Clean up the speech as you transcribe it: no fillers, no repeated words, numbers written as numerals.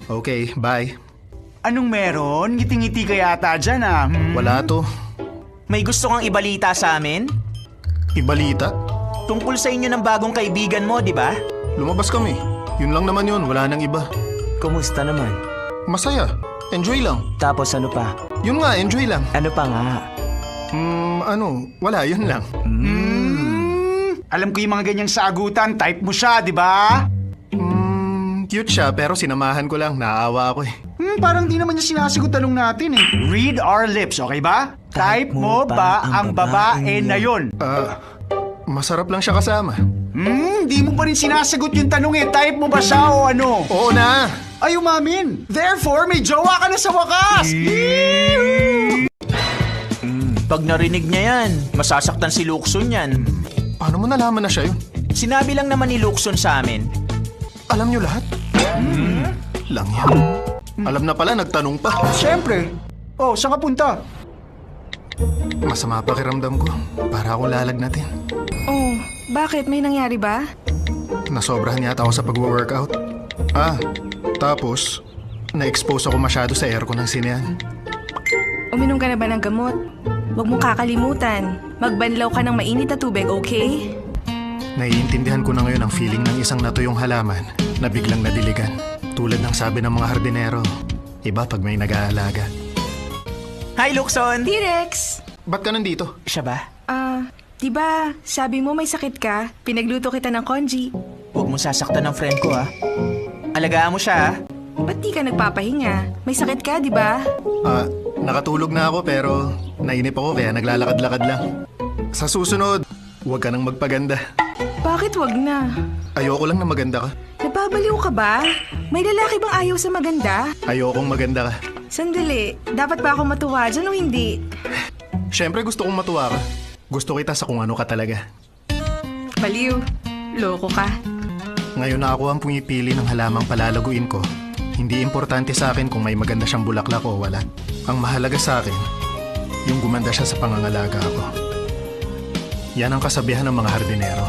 Okay, bye. Anong meron? Ngiti-ngiti ka yata dyan ah. Wala to. May gusto kang ibalita sa amin? Ibalita? Tungkol sa inyo ng bagong kaibigan mo, di ba? Lumabas kami. Yun lang naman yun, wala nang iba. Kumusta naman? Masaya. Enjoy lang. Tapos ano pa? Yun nga, enjoy lang. Ano pa nga? Wala, yun lang. Alam ko yung mga ganyang sagutan. Type mo siya, di ba? Cute siya, pero sinamahan ko lang. Naawa ako eh. Parang di naman niya sinasagot tanong natin eh. Read our lips, okay ba? Type mo ba ang babae na yun? Masarap lang siya kasama. Di mo pa rin sinasagot yung tanong eh. Type mo ba siya o ano? Oo na! Ay, umamin. Therefore, may jowa ka na sa wakas! Pag narinig niya yan, masasaktan si Lukson yan. Paano mo nalaman na siya yun? Sinabi lang naman ni Lukson sa amin. Alam niyo lahat? Lang yan. Alam na pala, nagtanong pa. Siyempre. Oh, saan ka punta? Masama pakiramdam ko. Para akong lalagnatin. Oh, bakit? May nangyari ba? Nasobrahan yata ako sa pag-workout. Tapos, na-expose ako masyado sa aircon ng sinehan. Uminom ka na ba ng gamot? Huwag mong kakalimutan. Magbanlaw ka ng mainit na tubig, okay? Naiintindihan ko na ngayon ang feeling ng isang natuyong halaman na biglang nadiligan. Tulad ng sabi ng mga hardinero, iba pag may nag-aalaga. Hi, Lukson! T-Rex! Ba't ka nandito? Siya ba? Diba, sabi mo may sakit ka? Pinagluto kita ng congee. Huwag mong sasaktan ng friend ko, ha? Alagaan mo siya, ha? Ba't di ka nagpapahinga? May sakit ka, diba? Nakatulog na ako pero nainip ako kaya naglalakad-lakad lang. Sa susunod, huwag ka nang magpaganda. Bakit wag na? Ayoko lang na maganda ka. Nababaliw ka ba? May lalaki bang ayaw sa maganda? Ayokong maganda ka. Sandali, dapat ba ako matuwa dyan o hindi? Siyempre gusto kong matuwa ka. Gusto kita sa kung ano ka talaga. Baliw, loko ka. Ngayon na ako ang pumipili ng halamang palalaguin ko. Hindi importante sa akin kung may maganda siyang bulaklak o wala. Ang mahalaga sa akin, yung gumanda siya sa pangangalaga ko. Yan ang kasabihan ng mga hardinero.